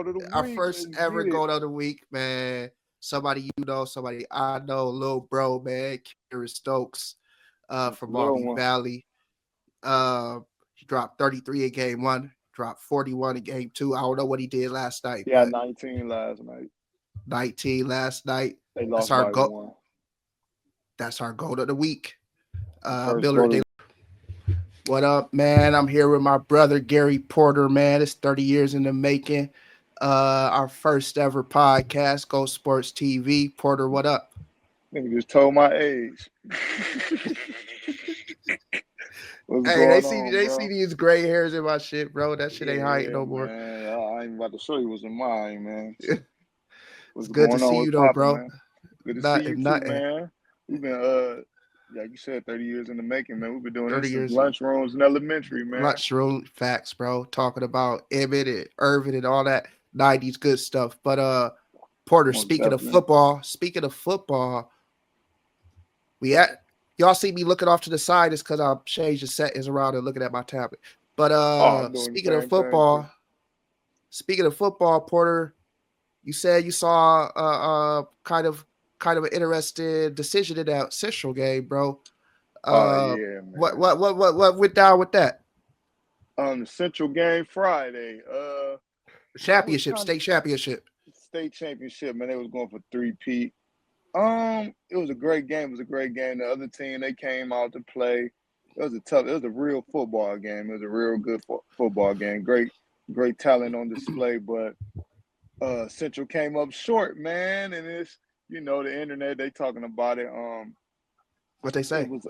goat of the Our week. first Let's ever get it. goat of the week, man. Somebody you know, somebody I know, little bro, man, Keeran Stokes, That's a from little Maumee one. Valley. He dropped 33 in game one, dropped 41 in game two. I don't know what he did last night, He had but 19 last night. 19 last night. They That's lost our by goat. one. That's our goat of the week. The first Miller, goat of what up, man? I'm here with my brother Gerry Porter, man. It's 30 years in the making. Our first ever podcast, Go Sports TV. Porter, what up? nigga just told my age. What's Hey, they going see on, they see bro? these gray hairs in my shit, bro. That shit ain't hype Yeah, no more. man. I ain't about to show you what's in mine, man. It's What's good to going on? see What's you though, popping, bro. man? Good to see you Nothing, too, nothing. man. We've been like you said, 30 years in the making, man. We've been doing 30 this since years in lunchrooms in elementary, man. lunchroom facts, bro. Talking about Emmett and Irvin and all that 90s good stuff. But Porter, Most definitely. speaking of football, we at y'all see me looking off to the side is because I changed the settings around and looking at my tablet. But Oh, I'm doing the same thing too. speaking of football, Porter, you said you saw kind of an interesting decision in that Central game, bro. Oh Uh, yeah, what man. what what what what went down with that The Central game Friday. I was championship, kind of state championship? state championship, man. They was going for 3-peat. It was a great game. It was a great game. The other team they came out to play. It was a real football game. It was a real good football game. Great talent on display, but Central came up short, man. And it's the internet they talking about it. What they It say? was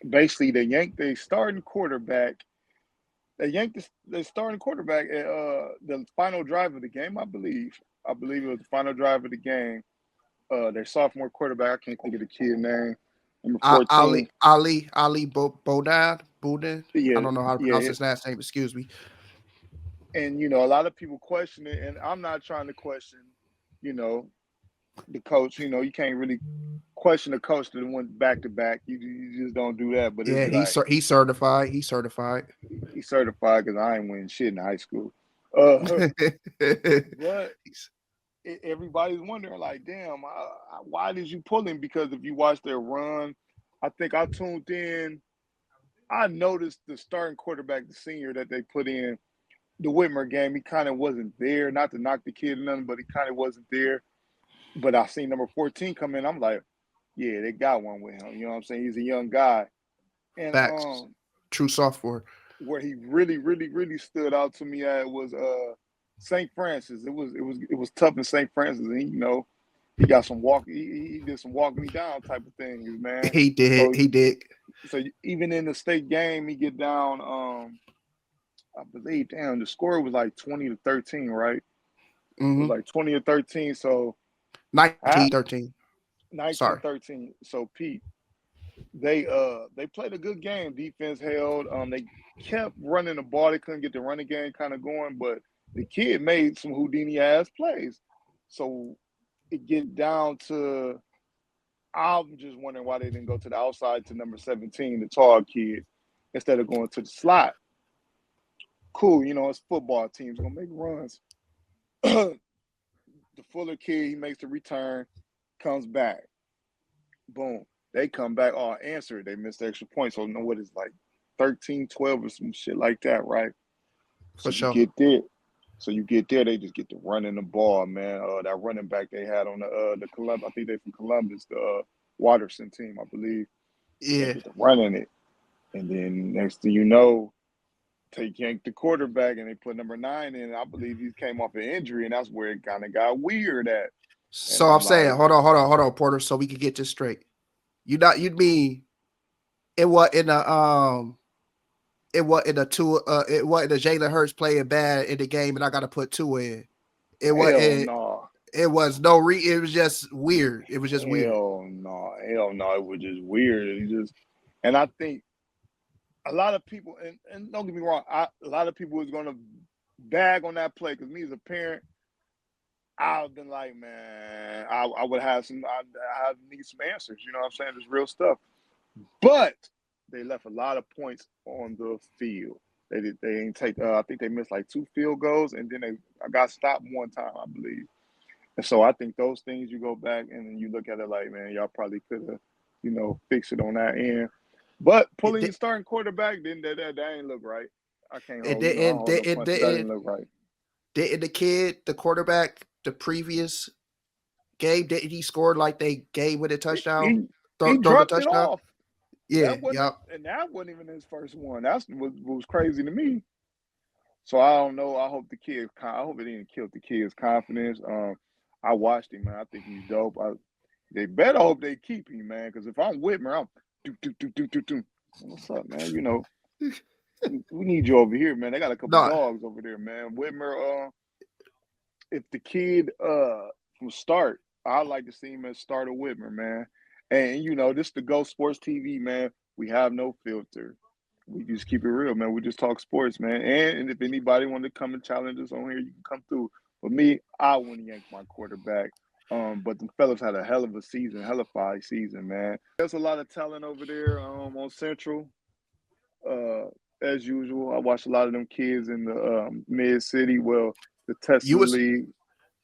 basically they yanked their starting quarterback. They yanked the starting quarterback at the final drive of the game, I believe. I believe it was the final drive of the game. Their sophomore quarterback, I can't think of the kid name, number 14. Ali Boudin. I Yeah, don't know how to pronounce yeah. his last name. Excuse me. And a lot of people question it, and I'm not trying to question, you know, the coach. You can't really question the coach that went back to back. You just don't do that. But it'd Yeah, be like he's certified. He's certified. he's certified because I ain't winning shit in high school. Uh, but everybody's wondering, like, damn, why did you pull him? Because if you watch their run, I think I tuned in. I noticed the starting quarterback, the senior that they put in the Whitmer game, he kind of wasn't there. Not to knock the kid or nothing, but he kind of wasn't there. But I seen number 14 come in. I'm like, yeah, they got one with him. You know what I'm saying? He's a young guy. And Facts. True software. where he really, really, really stood out to me at was St. Francis. It was tough in St. Francis, and he got some walk. He did some walk me down type of things, man. He did. So He did. so even in the state game, he get down. I believe, damn, the score was like 20-13, right? It was Mm-hmm. like 20 or 13. So at 19-13. nineteen Sorry. thirteen. So Pete, they played a good game. Defense held. They kept running the ball. They couldn't get the running game kind of going, but the kid made some Houdini ass plays. So it get down to I'm just wondering why they didn't go to the outside to number 17, the tall kid, instead of going to the slot. Cool, it's football teams gonna make runs. The Fuller kid, he makes the return, comes back. Boom. They come back, all answer. They missed the extra point. So, what is like 13-12 or some shit like that, right? So For you sure. get there. So you get there, they just get to running the ball, man. That running back they had on the Columbus, I think they from Columbus, the Watterson team, I believe. They Yeah. get to running it. And then next thing you know, they yanked the quarterback and they put number 9 in. I believe he came off an injury, and that's where it kind of got weird at. And So I'm I'm saying, like, hold on, Porter, so we can get this straight. You'd mean it was in the it was in the two it wasn't the Jalen Hurts playing bad in the game and I gotta put two in. It was hell no. it was no it was just weird. It was just weird. Hell no. Hell no. It was just weird. And I think a lot of people, and don't get me wrong, a lot of people was going to bag on that play because me as a parent, I've been like, man, I would have I need some answers. You know what I'm saying? It's real stuff. But they left a lot of points on the field. They ain't take. I think they missed like 2 field goals, and then they I got stopped one time, I believe. And so I think those things you go back and then you look at it like, man, y'all probably could have, fixed it on that end. But It, pulling your starting quarterback, then that ain't look right. I can't it hold, I don't didn't. hold no It punches. That didn't. didn't look right. Didn't the kid, the quarterback, the previous game, didn't he score like they game with a He touchdown? he, he Throw the dropped it touchdown. off. Yeah. Yep. That wasn't even his first one. That's what was crazy to me. So I don't know. I hope the kid. I hope it didn't kill the kid's confidence. I watched him, man. I think he's dope. They better hope they keep him, man. Because if I'm Whitmer, I'm do do do do do do. What's up, man? We need you over here, man. They got a couple No. dogs over there, man. Whitmer, if the kid from start, I like to see him as starter Whitmer, man. And this the Go Sports TV, man. We have no filter. We just keep it real, man. We just talk sports, man. And if anybody want to come and challenge us on here, you can come through. For me, I want to yank my quarterback. But the fellas had a hell of a season, hell of a season, man. There's a lot of talent over there on Central. Uh, as usual, I watch a lot of them kids in the mid city. Well, the You Tesla was League.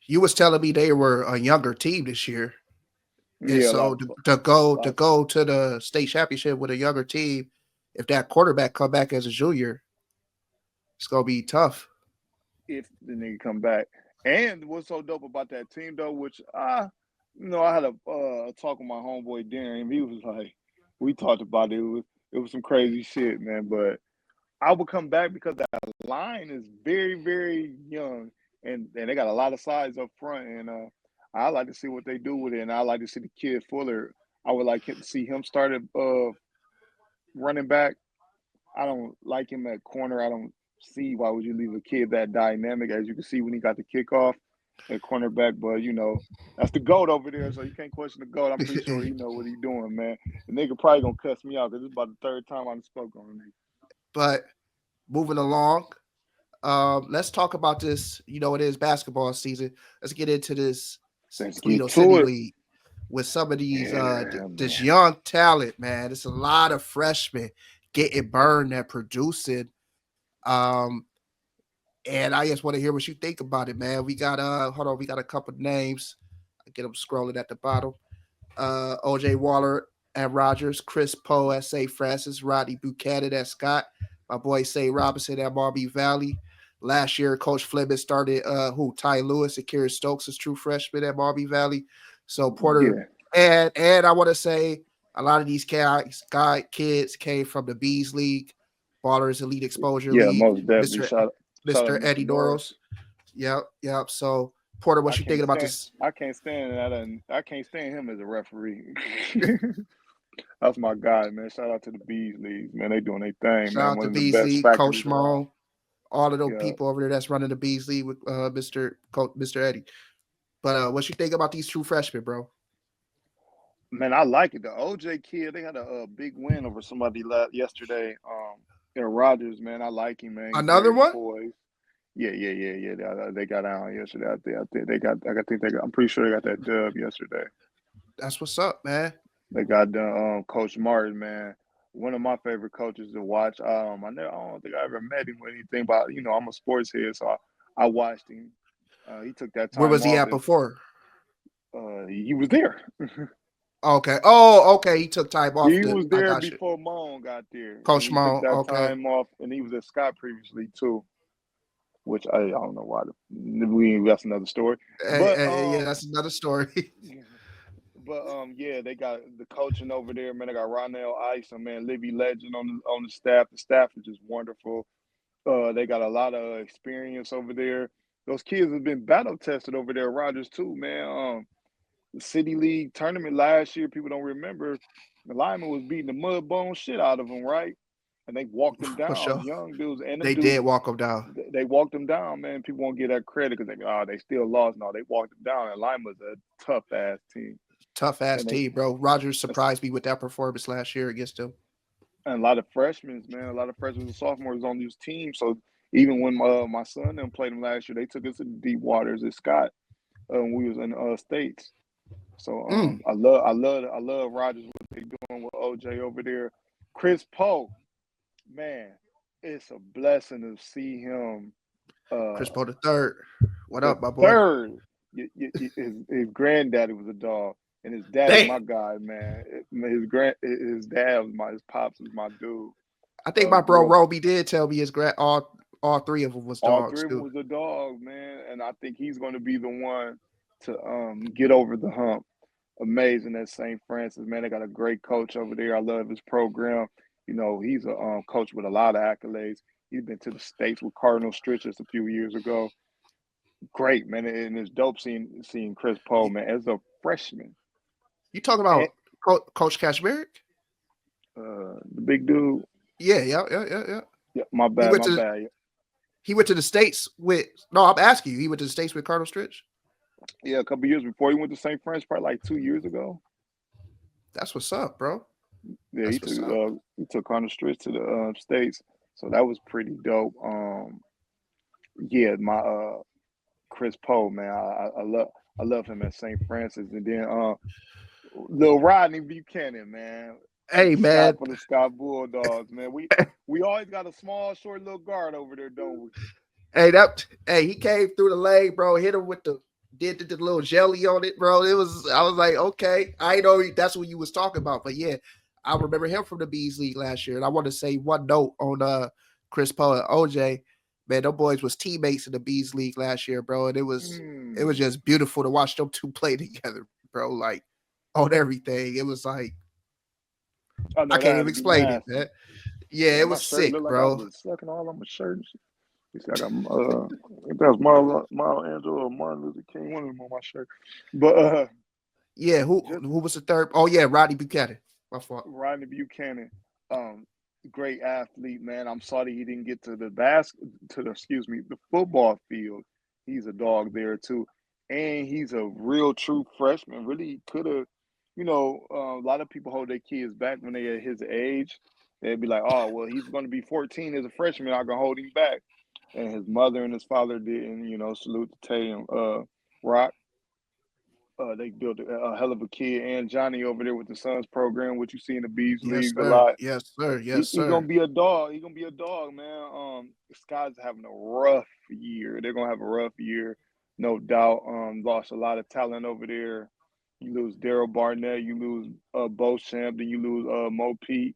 you was telling me they were a younger team this year, and Yeah, a lot so of to lot. go to the state championship with a younger team, if that quarterback come back as a junior, it's gonna be tough. If the nigga come back. And what's so dope about that team though, which I had a talk with my homeboy Darren. He was like, we talked about it. It was some crazy shit, man. But I would come back because that line is very, very young, and they got a lot of size up front, and I like to see what they do with it, and I like to see the kid Fuller. I would like to see him start at running back. I don't like him at corner. I don't see why would you leave a kid that dynamic, as you can see when he got the kickoff at cornerback. But that's the goat over there, so you can't question the goat. I'm pretty sure he know what he doing, man. The nigga probably gonna cuss me out because it's about the third time I spoke on him. But moving along, let's talk about this. It is basketball season. Let's get into this Let's get Toledo to City it. League with some of these Yeah, this man. young talent, man. It's a lot of freshmen getting burned and producing. Um, and I just want to hear what you think about it, man. We got hold on, we got a couple names. I get them scrolling at the bottom. OJ Waller at Rogers, Chris Poe at St. Francis, Rodney Buchanan at Scott, my boy St. Robinson at Marby Valley. Last year, Coach Fleming started Ty Lewis and Keeran Stokes as true freshmen at Marby Valley. So Porter Yeah, and I want to say a lot of these kids came from the Bees League, Ballers Elite Exposure yeah, League, most definitely. Mister Shout out Mister to Mr. Eddie Noros. Norris. Yep. So Porter, I what you can't thinking about stand. this? I can't stand that. I can't stand him as a referee. That's my guy, man. Shout out to the Bees Leagues, man. They doing their thing, Shout man. out One to of the best Beasley, Coach faculties around. Mo, all of those Yeah, people over there that's running the Beasley with Mr. Eddie. But what you think about these true freshmen, bro? man. I like it. The OJ kid, they had a big win over somebody yesterday. In Rogers, man. I like him, man. He's Another very one? poised. Yeah. They got out yesterday. I think they got. I think they got. I'm pretty sure they got that dub yesterday. That's what's up, man. They got done. Coach Martin, man, one of my favorite coaches to watch. I don't think I ever met him or anything, but I'm a sports head, so I watched him. He took that Where time was he off, at and before? he was there. Okay. Oh, okay. He took time off. He was I there got you. before Mon got there, and Coach he took Mo. that Okay. time off, and he was at Scott previously too, which I don't know why. That's another story, but Yeah, that's another story. yeah, they got the coaching over there, man. They got Ronell Ice and man Libby Legend on the staff. The staff is just wonderful. They got a lot of experience over there. Those kids have been battle tested over there at Rogers too, man. The City League tournament last year, people don't remember. The lineman was beating the mud bone shit out of them, right? And they walked them For down, sure. young dudes and the They did dudes. walk him down. They walked them down, man. People won't get that credit because they still lost. No, they walked them down. And Lima was a tough ass team, Tough ass and they team, bro. Rogers surprised me with that performance last year against them. and a lot of freshmen, man, a lot of freshmen and sophomores on these teams. So even when my son them played them last year, they took us to the deep waters at Scott when we was in states. So Mm. I love Rogers what they doing with OJ over there. Chris Poe, man. it's a blessing to see him. Chris Uh, Paul the third. What the up, my boy? third, his granddaddy was a dog, and his daddy, Damn. my guy, man. His dad was his pops was my dude. I think my bro Grew up, Roby did tell me his all three of them was all dogs three of them too. was a dog, man, and I think he's going to be the one to get over the hump. Amazing at St. Francis, man. They got a great coach over there. I love his program. You know, he's a coach with a lot of accolades. He's been to the States with Cardinal Stritches a few years ago. Great, man. And it's dope seeing Chris Paul, You, man, as a freshman. you talking And about Coach Kashmerick? the big dude, Yeah. yeah, my He bad, went my to bad. he went to the states with. No, I'm asking you. He went to the states with Cardinal Stritch. Yeah, a couple years before he went to St. Francis, probably like 2 years ago. That's what's up, bro. Yeah, That's what's up. he took Cardinal Stritch to the States. So that was pretty dope. Yeah, my Chris Poe, man. I love him at St. Francis. And then little Rodney Buchanan, man. Hey Scott man, for the Scott Bulldogs, man. We always got a small, short little guard over there, don't we? hey, he came through the lane, bro. Hit him with the little jelly on it, bro. I was like, okay, I know that's what you was talking about, but yeah, I remember him from the Bees League last year. And I want to say one note on Chris Paul and OJ. Man, them boys was teammates in the Bees League last year, bro, and it was Mm. just beautiful to watch them two play together, bro. Like on everything, it was like I I know can't that even had to be explain it, man. nasty. Yeah, Yeah, it my was shirt sick, looked like I bro. was sucking all on my shirt. You see, I got I think that's Miles Angelo or Martin Luther King, one of them on my shirt. But Yeah, just who was the third? Oh yeah, Rodney Buchanan. My fault. Rodney Buchanan, um, great athlete, man. I'm sorry he didn't get to the football field. He's a dog there too, and he's a real true freshman. Really could have, a lot of people hold their kids back when they at his age. They'd be like, "Oh, well, he's going to be 14 as a freshman. I can hold him back." And his mother and his father didn't, salute to Tay and Rock. They built a hell of a kid, and Johnny over there with the Suns program, which you see in the Bees Yes, League a sir. lot. Yes, sir. He, Yes, he gonna sir. be a dog. He gonna be a dog, man. Scott's having a rough year. They're gonna have a rough year, no doubt. Lost a lot of talent over there. You lose Daryl Barnett, you lose Beauchamp, then you lose Mo Pete.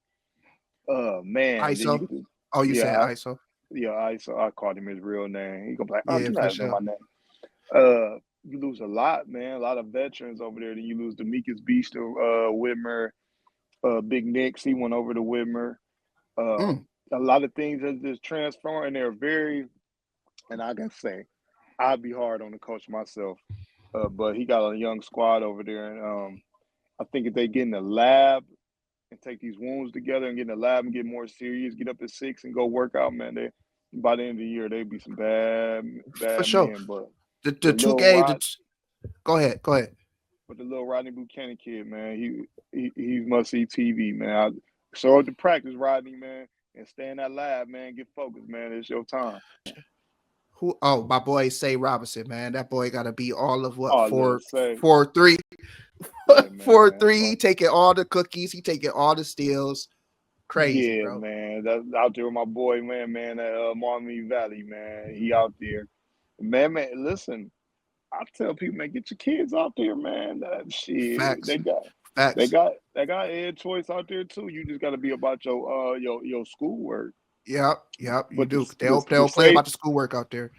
Man, then you ISO. get to Oh, you said yeah, ISO. I called him his real name. He gonna be like, oh, Yeah, you for guys know sure. my name. You lose a lot, man. A lot of veterans over there. Then you lose Demetrius Beast to Whitmer. Big Nick, he went over to Whitmer. Mm. A lot of things that just transfer, and they're very. And I can say, I'd be hard on the coach myself, but he got a young squad over there, and I think if they get in the lab and take these wounds together and get in the lab and get more serious, get up to 6 and go work out, man. They by the end of the year they'd be some For bad sure. men, but The the two little games. Rod, Go ahead. Go ahead. but the little Rodney Buchanan kid, man, he's must see TV, man. Show up to practice, Rodney, man, and stay in that lab, man. Get focused, man. It's your time. Who? Oh, my boy Say Robinson, man. That boy got to be all of what Oh, little say, 4-3, yeah, 4-3. man. He taking all the cookies. He taking all the steals. Crazy, Yeah, bro. man. That's out there with my boy, man, at Maumee Valley, man. He out there. Man, listen, I tell people, man, get your kids out there, man. That shit. Facts. They Facts. got they got Ed Choice out there too. You just gotta be about your schoolwork. Yep. You But do. They don't play about the schoolwork out there.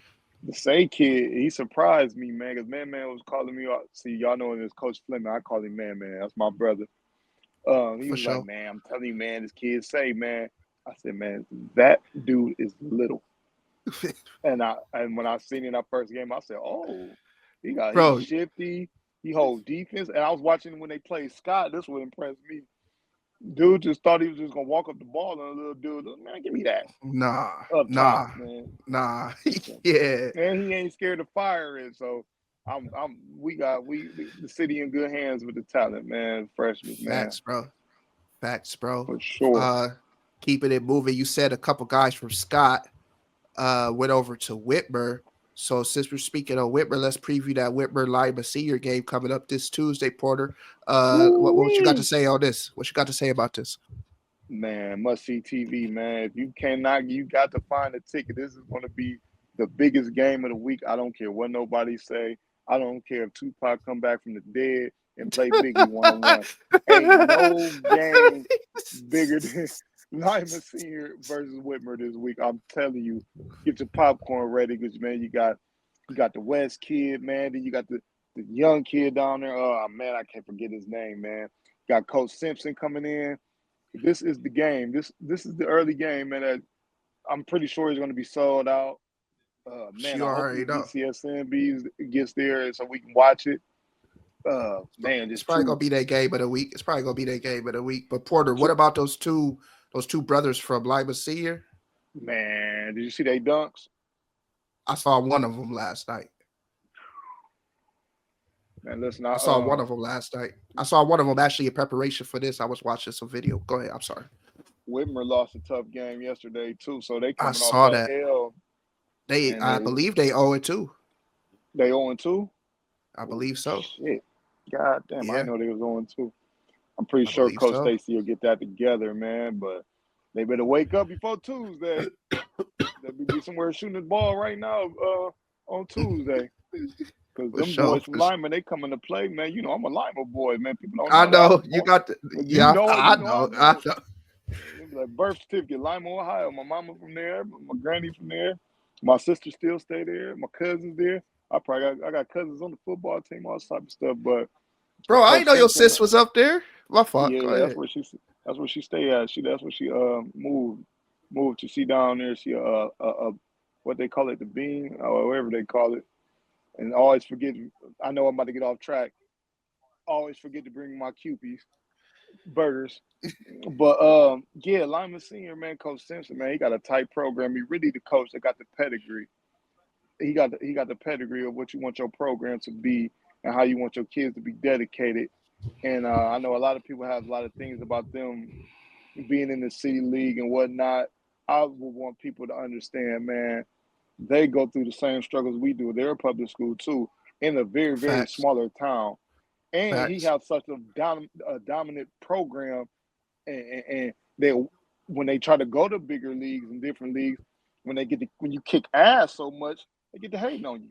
the say kid, he surprised me, man, because man was calling me out. See, y'all know this Coach Fleming, I call him man. That's my brother. He For was like, sure. man, I'm telling you, man, this kid say, man. I said, man, that dude is little. And when I seen it in that first game, I said, oh, he's Bro, shifty. He hold defense. And I was watching when they played Scott. This would impress me. Dude just thought he was just gonna walk up the ball and a little dude, man, give me that nah, up top, nah, man. nah. So, Yeah. and he ain't scared to fire it. So we the city in good hands with the talent, man. Freshmen, man, Facts, bro. Facts, bro. for sure. Uh, keeping it moving. You said a couple guys from Scott went over to Whitmer. So since we're speaking of Whitmer, let's preview that Whitmer Lima Senior game coming up this Tuesday, Porter. What you got to Ooh-wee. say on this? What you got to say about this? Man, must see TV, man. If you cannot, you got to find a ticket. This is going to be the biggest game of the week. I don't care what nobody say. I don't care if Tupac come back from the dead and play Biggie 1-on-1. Ain't no game bigger than Lyman Senior versus Whitmer this week. I'm telling you, get your popcorn ready because man, you got the West kid, man. Then you got the young kid down there. Oh man, I can't forget his name, man. Got Coach Simpson coming in. This is the game. This is the early game, man. That I'm pretty sure is going to be sold out. Man, You hopefully already know. BCSN gets there so we can watch it. Man, It's just probably gonna be that game of the week. It's probably gonna be that game of the week. But Porter, what two. about those two brothers from Lima Senior? Man, did you see they dunks? I saw one of them last night. Man, listen, I saw one of them last night. I saw one of them actually in preparation for this. I was watching some video. Go ahead. I'm sorry. Whitmer lost a tough game yesterday too, so they I coming off saw that that. L, and I believe they owe it too. they 0-2. I Oh believe so. shit! God damn, I Yeah, didn't know they was 0-2. I'm pretty I sure believe Coach so. Stacy will get that together, man. But they better wake up before Tuesday. They be somewhere shooting the ball right now on Tuesday. Because For them sure. boys from Lima, they coming to play, man. You know, I'm a Lima boy, man. People don't I know that. I know was you born. got the. But you Yeah, know it. I You know I know. I know. know. It was like birth certificate, Lima, Ohio. My mama from there. My granny from there. My sister still stay there. My cousins there. I got cousins on the football team, all type of stuff. But Bro, I Coach didn't know your Simpson, sis was up there. My fault. yeah, Go yeah, ahead. that's where she stay at. That's where she moved to. She down there. She what they call it, the bean or whatever they call it. And always forget. I know I'm about to get off track. Always forget to bring my Cupies burgers. But yeah, Lyman Senior, man, Coach Simpson, man, he got a tight program. He really the coach that got the pedigree. He got the pedigree of what you want your program to be and how you want your kids to be dedicated. And I know a lot of people have a lot of things about them being in the city league and whatnot. I would want people to understand, man, they go through the same struggles we do. They're a public school too, in a very, very Facts. smaller town. And he Facts. has such a dominant program, and they when they try to go to bigger leagues and different leagues, when you kick ass so much, they get to hating on you.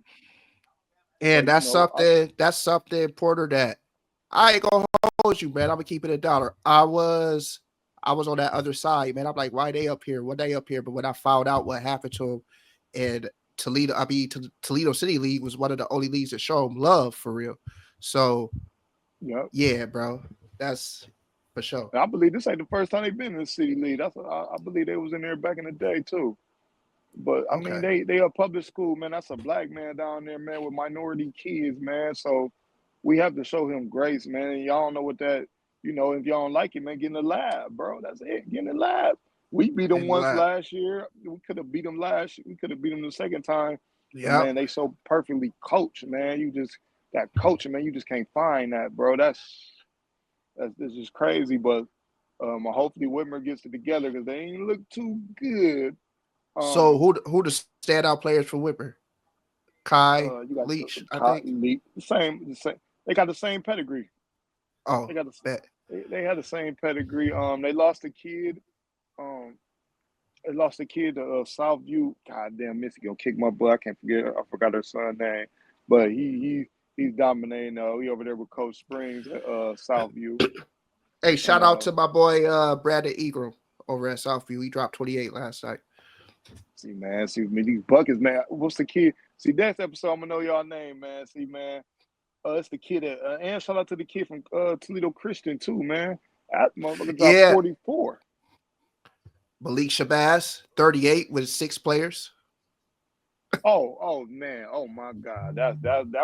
So And that's something, Porter, that I ain't gonna hold you, man. I'm gonna keep it $1. I was on that other side, man. I'm like, why they up here? What they up here? But when I found out what happened to them, and Toledo City League was one of the only leagues that show them love for real. So yeah, yeah, bro, that's for sure. and I believe this ain't the first time they've been in the city league. I believe they was in there back in the day too. But I mean, Okay, they a public school, man. That's a black man down there, man, with minority kids, man. So we have to show him grace, man. And y'all don't know what that, if y'all don't like it, man, get in the lab, bro. That's it. Get in the lab. We beat them in the once lab. last year. We could have beat them last. We could have beat them the second time. But Yep. man, they so perfectly coached, man. You just that coaching, man. You just can't find that, bro. That's just crazy. But hopefully Whitmer gets it together because they ain't look too good. So Um, who the standout players for Whipper? Kai you got Leach, I think. Cotton Lee, the same. They got the same pedigree. Oh, They got the bet. they had the same pedigree. They lost a kid. Um, they lost a kid to Southview. God damn, Missy gonna kick my butt. I can't forget. I forgot her son's name, but he's dominating. He over there with Coach Springs at Southview, Hey, and shout out to my boy Brandon Egram over at Southview. He dropped 28 last night. see man, see me these buckets, man. What's the kid? See next episode, I'm gonna know y'all name, man. See man. It's the kid that, and shout out to the kid from Toledo Christian too, man. That motherfucker dropped Yeah, 44. Malik Shabazz, 38 with 6 players. Oh man, oh my God, that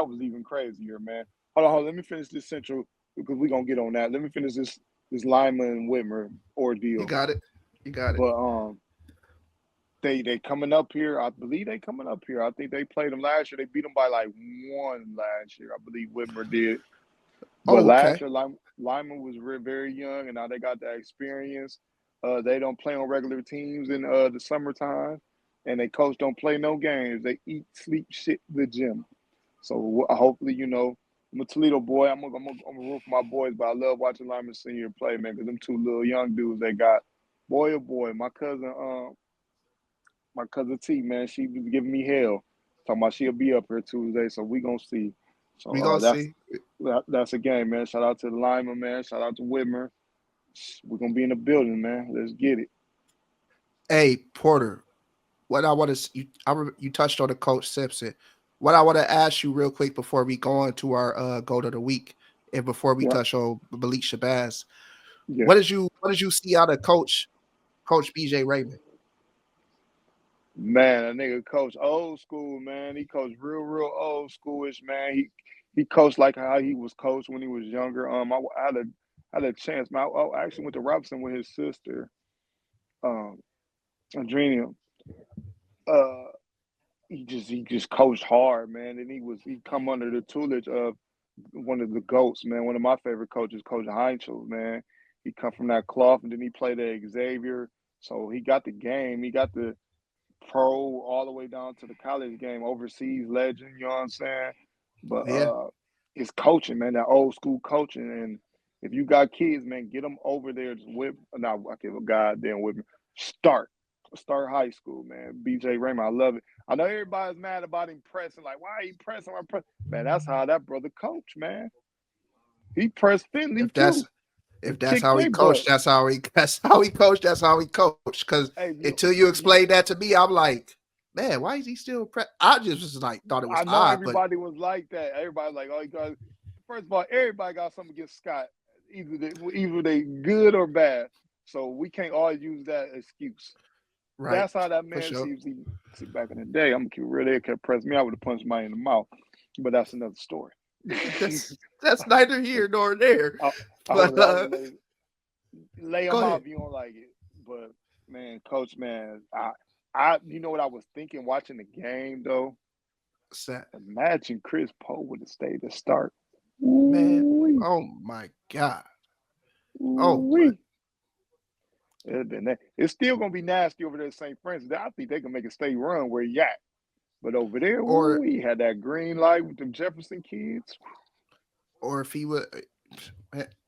was even crazier, man. Hold on, let me finish this central because we gonna get on that. Let me finish this Lyman and Whitmer You ordeal. got it. You got it. But they coming up here. I believe they coming up here. I think they played them last year. They beat them by like one last year. I believe Whitmer did. But Oh, last okay. year, Lyman was very young, and now they got that experience. They don't play on regular teams in the summertime, and they coach don't play no games. They eat, sleep, shit the gym. So hopefully, I'm a Toledo boy. I'm gonna root for my boys, but I love watching Lyman Senior play, man, because them two little young dudes they got. boy, oh boy, my cousin T, man, she was giving me hell, talking about she'll be up here Tuesday, so we gonna see. So We gonna see. that's a game, man. Shout out to the lineman, man. Shout out to Whitmer. We're gonna be in the building, man. Let's get it. Hey, Porter, what I want to you touched on the coach Simpson. What I want to ask you real quick before we go on to our goat of the week and before we Right? touch on Malik Shabazz, Yeah. what did you see out of Coach BJ Raymond? Man, a nigga coach old school, man. He coached real old schoolish, man. He coached like how he was coached when he was younger. I had a chance, man. I actually went to Robinson with his sister, um, Adrenia. Uh, he just coached hard, man. And he come under the tutelage of one of the goats, man. One of my favorite coaches, Coach Heinzel, man. He come from that cloth, and then he played at Xavier, so he got the game. He got the pro all the way down to the college game, overseas legend, you know what I'm saying? But Yeah, it's coaching, man, that old school coaching. And if you got kids, man, get them over there. Just whip, not I give a goddamn whip. Start, start high school, man. BJ Raymond, I love it. I know everybody's mad about him pressing, like, why he pressing? Why press? Man, that's how that brother coach, man. He pressed Finley if that's too. He if that's kicked how he their butt. coached, that's how he coached. That's how he coached. Because Hey, until you explained that to me, I'm like, man, why is he still? I just was like thought it was I know odd, but everybody was like that. Everybody like, oh, you got. First of all, everybody got something against Scott. Either they good or bad. So we can't always use that excuse. right That's how that for man sure. seems. See, back in the day, I'm gonna keep real. They kept pressing me. I would have punched somebody in the mouth. But that's another story. That's neither here nor there. I, I But would I would lay go them out ahead. if you don't like it. But man, coach, man, I you know what I was thinking watching the game though. Set. Imagine Chris Poe would have stayed to start. Man, Ooh-wee. oh my God. Oh my. Ooh-wee. It'd have been that. It's still gonna be nasty over there at St. Francis. I think they can make a state run where he at. But over there, ooh, Or he had that green light with them Jefferson kids. if he would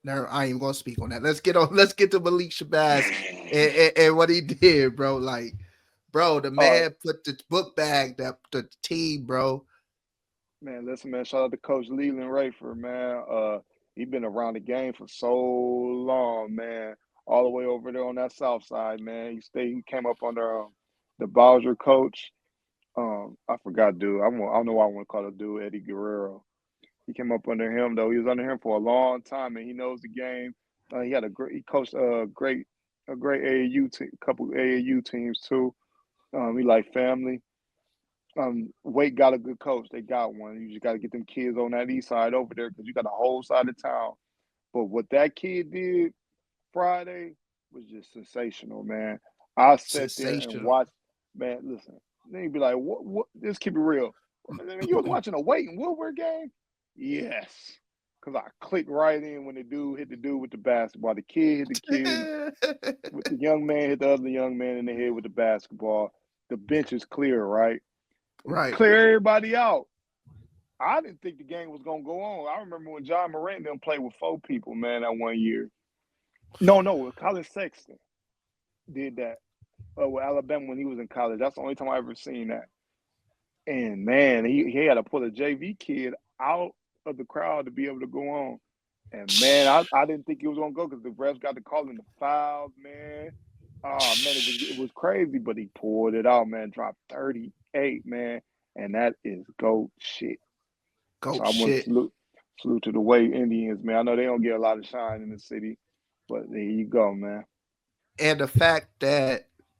no, I ain't even gonna speak on that. Let's get to Malik Shabazz and what he did, bro. Like, bro, the All right, man put the book bag that the team, bro. man. Listen, man. Shout out to Coach Leland Rayford, man. He been around the game for so long, man. All the way over there on that south side, man. He stayed. He came up under the Bowser coach. I forgot, dude. I don't know why I want to call the dude Eddie Guerrero. He came up under him though. He was under him for a long time, and he knows the game. He had a great. He coached a great AAU team, couple AAU teams too. He like family. Wake got a good coach. They got one. You just got to get them kids on that east side over there because you got a whole side of town. But what that kid did Friday was just sensational, man. I sat there and Sensational. watched. Man, listen. Then you'd be like, "What? What? Let's keep it real." You was watching a Wake and Woodward game? Yes. Cause I clicked right in when the dude hit the dude with the basketball. The kid hit the kid with the young man hit the other young man in the head with the basketball. The bench is clear, right? Right. Clear everybody out. I didn't think the game was gonna go on. I remember when John Morant and them played with 4 people, man, that one year. No, Colin Sexton did that with Alabama when he was in college. That's the only time I ever seen that. And man, he had to pull a JV kid out of the crowd to be able to go on. And man, I didn't think he was gonna go because the refs got to calling the fouls, man. Oh man, it was crazy, but he pulled it out, man. Dropped 38, man, and that is goat shit. So Goat I want to shit. salute to the Way Indians, man. I know they don't get a lot of shine in the city, but there you go, man. And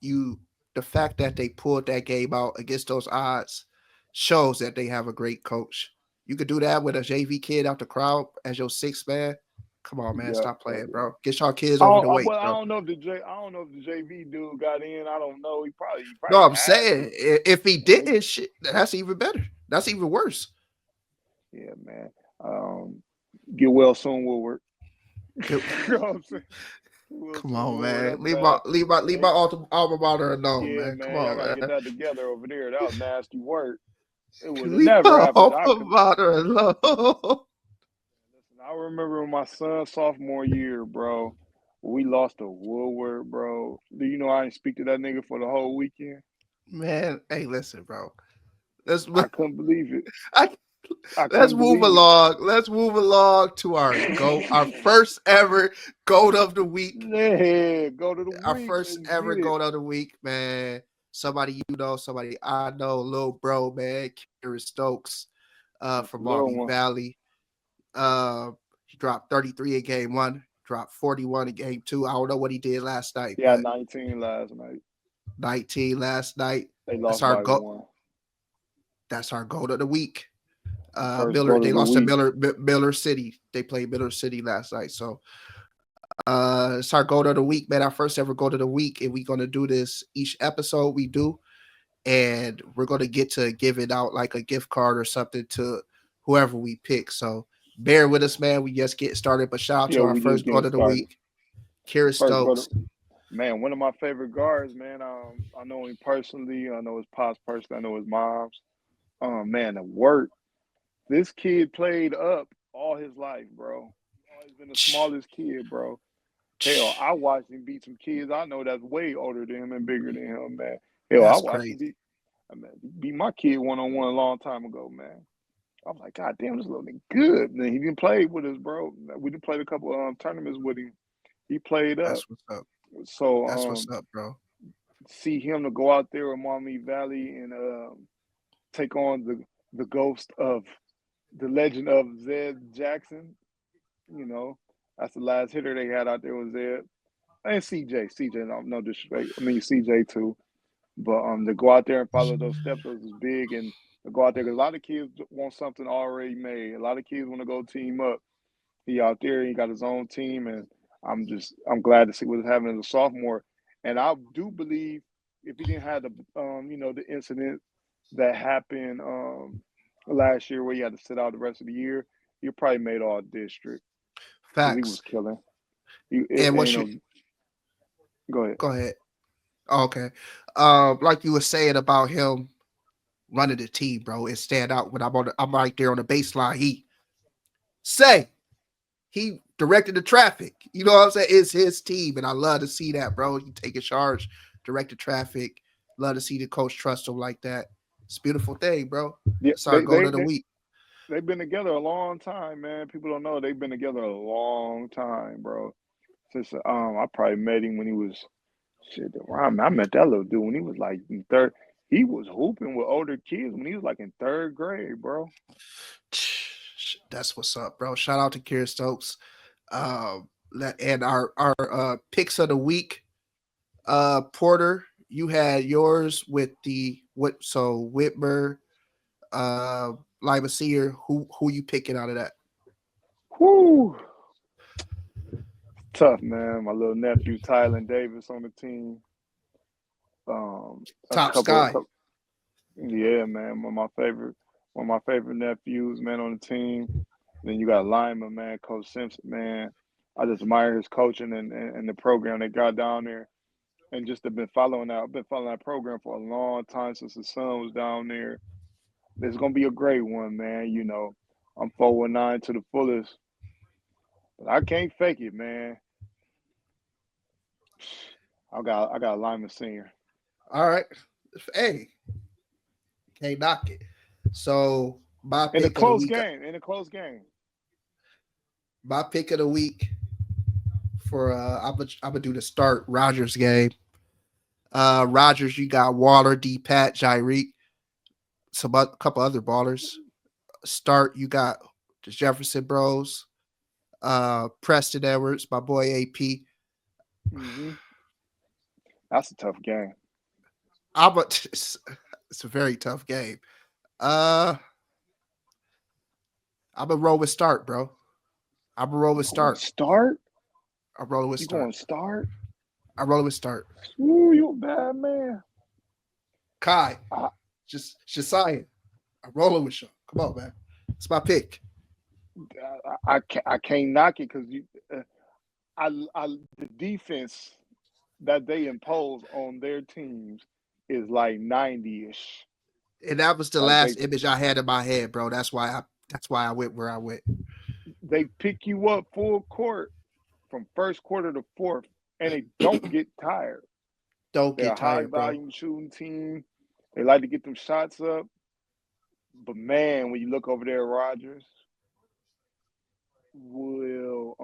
you the fact that they pulled that game out against those odds shows that they have a great coach. You could do that with a JV kid out the crowd as your sixth man. Come on, man, Yeah, stop yeah, playing, yeah. bro. Get y'all kids over the weight, Well, I bro. don't know if I don't know if the JV dude got in. I don't know. He probably No, I'm had to. saying if he Yeah, didn't, shit, that's even better. That's even worse. yeah, man. Um, get well soon, Woodward. Good. You know what I'm saying? Get well Come soon, on, Woodward. man. That's bad. Leave my Hey, alma mater alone, yeah, man. Come man. Y'all gotta on, get man. that together over there. That was nasty work. It would have Leave never my happened. alma mater alone. Listen, I remember my son's sophomore year, bro. We lost to Woodward, bro. Do you know I didn't speak to that nigga for the whole weekend? Man, hey, listen, bro. Let's I couldn't believe it. I, I let's couldn't move believe it. along. Let's move along to our first ever goat of the week. Yeah, go to the Our week. first Let's ever get it. goat of the week, man. Somebody you know, somebody I know, little bro, man, Keeran Stokes, That's a from little Maumee one. Valley. He dropped 33 in game one, dropped 41 in game two. I don't know what he did last night, He had but 19 last night. 19 last night. They That's lost our by goat. one. That's our goat of the week. First Miller. goal They of the lost to week. Miller City. They played Miller City last night. So it's our goat of the week, man. Our first ever goat of the week, and we're gonna do this each episode we do, and we're gonna get to giving out like a gift card or something to whoever we pick. So bear with us, man. We just get started. But shout out Yeah, to our we just first goat getting of the started. week, Keeran First goal Stokes. to man, one of my favorite guards, man. I know him personally. I know his pops personally. I know his mom's. Man, the work. This kid played up all his life, bro. Always been the smallest kid, bro. Hell, I watched him beat some kids I know that's way older than him and bigger than him, man. Hell, I That's watched him crazy. beat my kid one on one a long time ago, man. I was like, God damn, this little nigga good. And he didn't play with us, bro. We didn't play a couple tournaments with him. He played up. That's what's up. So That's what's up, bro. see him to go out there with Maumee Valley and take on the ghost of the legend of Zed Jackson. You know, that's the last hitter they had out there was Zed and CJ. CJ, no disrespect. I mean CJ too. But to go out there and follow those steps was big, and to go out there because a lot of kids want something already made. A lot of kids want to go team up. He out there, he got his own team, and I'm glad to see what he's having as a sophomore. And I do believe if he didn't have the the incident that happened last year where he had to sit out the rest of the year, he probably made all district because he was Facts. killing. And You what you know, go ahead. go ahead. Okay. Like you were saying about him running the team, bro, it stand out when I'm right there on the baseline. Say he directed the traffic. You know what I'm saying? It's his team, and I love to see that, bro. He taking charge, direct the traffic. Love to see the coach trust him like that. It's a beautiful thing, bro. Yeah, It's our goal of the week. they've been together a long time, man. People don't know they've been together a long time, bro. Since I probably met him when he was shit. I met that little dude when he was like in third. He was hooping with older kids when he was like in third grade, bro. That's what's up, bro. Shout out to Keeran Stokes. And our picks of the week. Porter, you had yours with the what? So Whitmer, Lima Seer. Who you picking out of that? Whoo, tough man. My little nephew Tylen Davis on the team. A Top Sky. yeah, man. One of my favorite nephews, man, on the team. Then you got Lyman, man, Coach Simpson, man. I just admire his coaching and the program they got down there. And just have been following that. I've been following that program for a long time since the son was down there. It's gonna be a great one, man. You know, I'm 419 to the fullest, but I can't fake it, man. I got Lyman Senior. All right. Hey, can't knock it. So my In a pick of the close week. game. In a close game. My pick of the week for I'm gonna do the start Rogers game. Rogers, you got Waller, D. Pat, Jairique, a couple other ballers. Start, you got the Jefferson Bros, Preston Edwards, my boy AP. Hmm. That's a tough game. I'm a, it's a very tough game. Uh, I'm a roll with start, bro. I'm a roll You with going start. start? I'm rolling with You start. going start? I'm rolling with start. Ooh, you a bad man. Kai, I just Josiah. I'm rolling with you. Come on, man. It's my pick. I can't knock it because you. I the defense that they impose on their teams is like 90-ish. And that was the Like last image I had in my head, bro. That's why I went where I went. they pick you up full court from first quarter to fourth, and they don't get tired. Don't They're get a high tired, bro. volume shooting team. They like to get them shots up. But man, when you look over there, Rogers, will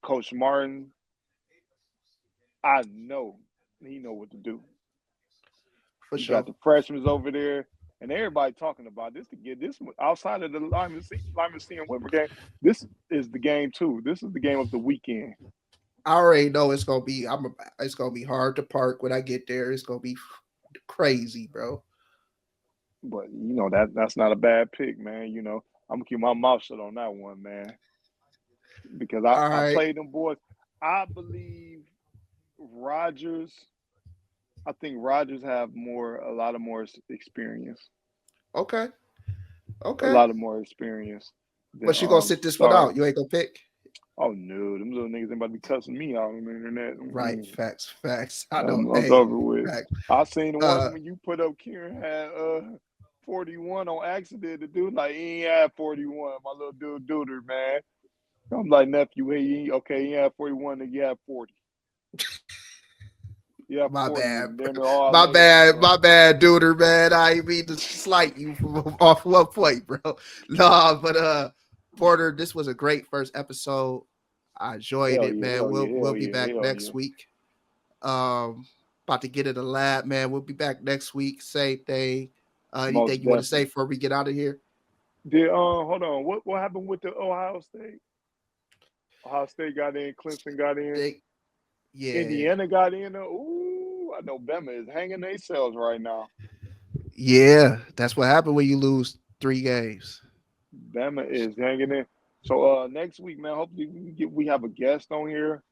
Coach Martin, I know he know what to do. For He got sure. the freshmen over there, and everybody talking about this to get this one outside of the Lyman C and Whitmer game. This is the game too. This is the game of the weekend. I already know it's gonna be. It's gonna be hard to park when I get there. It's gonna be crazy, bro. But that's not a bad pick, man. I'm gonna keep my mouth shut on that one, man, because I All I right. played them boys. I believe Rogers. I think Rogers have a lot of more experience, Okay. a Okay. lot of more experience than But you gonna sit this one Star. out. You ain't gonna pick. Oh no, them little niggas ain't about to be cussing me out on the internet. Right. Mm-mm. Facts. Facts. I know. I'm Hey. over with. Facts. I seen the ones Uh. when you put up Keeran had 41 on accident. The dude like he ain't had 41. My little duder, man. I'm like nephew, hey, okay, he had 41, then you had 40. You have My 40 bad. and damn it all My legs, bad. bro. My bad, duder, man. I ain't mean to slight you from off one point, bro. Nah, but Porter, this was a great first episode. I enjoyed Hell it, yeah, man. hell We'll yeah, we'll hell be yeah, back hell next yeah. week. About to get in the lab, man. We'll be back next week. Same thing. Anything Most you want to say definitely. before we get out of here? Did hold on, what happened with the Ohio State? Ohio State got in, Clemson got in, They, yeah, Indiana got in. Ooh, I know Bama is hanging themselves right now. yeah. That's what happened when you lose 3 games. Bama is hanging in. So next week, man, hopefully we have a guest on here.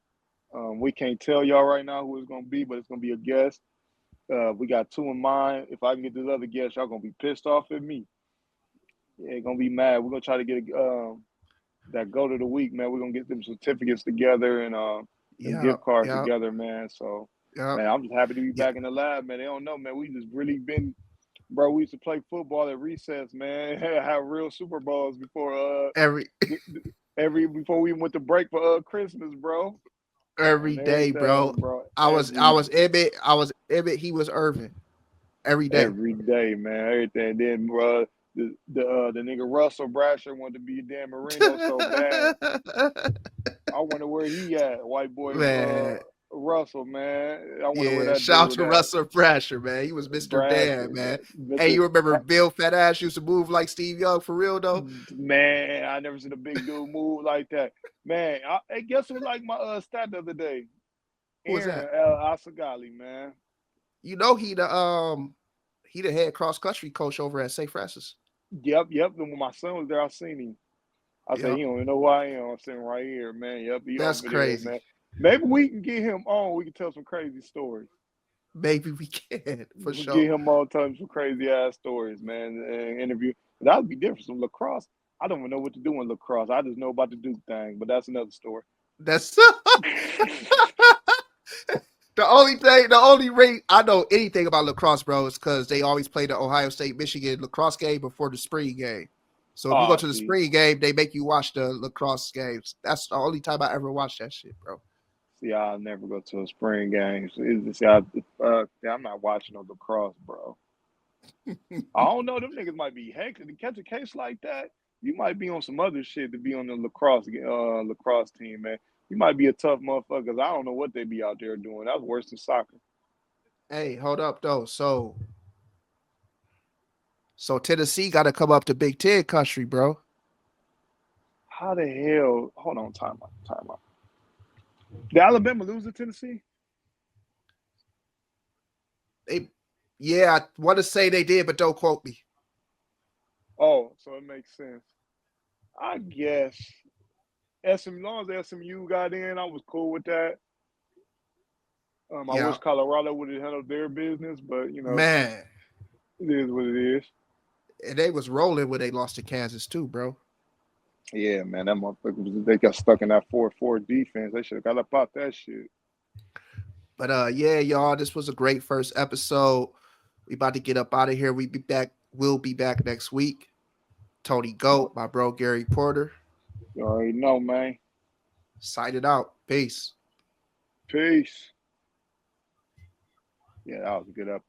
We can't tell y'all right now who it's gonna be, but it's gonna be a guest. We got two in mind. If I can get this other guest, y'all gonna be pissed off at me. Yeah, gonna be mad. We're gonna try to get that goat of the week, man. We're gonna get them certificates together and them Yeah, gift cards yeah, together, man. So yeah, man, I'm just happy to be yeah. back in the lab, man. They don't know, man. We just really been, bro. We used to play football at recess, man. Have real Super Bowls Every every before we went to break for Christmas, bro. every And day, bro. everything, bro. I was Emmett. I was Emmett. He was Irvin. Every day. Every day, man. Everything. Then, bro, the nigga Russell Brasher wanted to be Dan Marino so bad. I wonder where he at, white boy Man, Russell, man. I wonder where yeah. that Shout out dude to at. Russell Brasher, man. He was Mr. Dan, Brasher, man. Hey, Mr. you remember Bill Fat Ass used to move like Steve Young for real though? Man, I never seen a big dude move like that. Man, hey, guess who liked my stat the other day? Who was that? Aaron El Asagali, man. You know he the head cross country coach over at St. Francis. Yep. And when my son was there, I seen him. I said, Yep. he don't even know who I am. I'm sitting right here, man. Yep, he That's over there, crazy. man. Maybe we can get him on. We can tell some crazy stories. Maybe we can for We get sure. him on, tell him some crazy ass stories, man. And interview. That would be different. Some lacrosse. I don't even know what to do in lacrosse. I just know about the Duke thing, but that's another story. That's the only rate I know anything about lacrosse, bro, is because they always play the Ohio State Michigan lacrosse game before the spring game. So if you go Ah, to the see, spring game, they make you watch the lacrosse games. That's the only time I ever watched that shit, bro. see, I'll never go to a spring game. So yeah, I'm not watching no lacrosse, bro. I don't know. Them niggas might be hectic to catch a case like that. You might be on some other shit to be on the lacrosse team, man. You might be a tough motherfucker. 'Cause I don't know what they be out there doing. That's worse than soccer. Hey, hold up though. So Tennessee got to come up to Big Ten country, bro. How the hell? Hold on, time out, time out. Did Alabama lose to Tennessee? They, yeah, I want to say they did, but don't quote me. Oh, so it makes sense. I guess long as SMU got in, I was cool with that. I Yeah, wish Colorado would have handled their business, but man, it is what it is. and they was rolling when they lost to Kansas too, bro. Yeah, man, that motherfucker they got stuck in that 4-4 defense. They should have got up out that shit. But yeah, y'all, this was a great first episode. We about to get up out of here. We be back. We'll be back next week. Tony Goat, Mo- my bro Gary Porter. You already know, man. Signing out. Peace. Peace. Peace. Yeah, that was a good episode.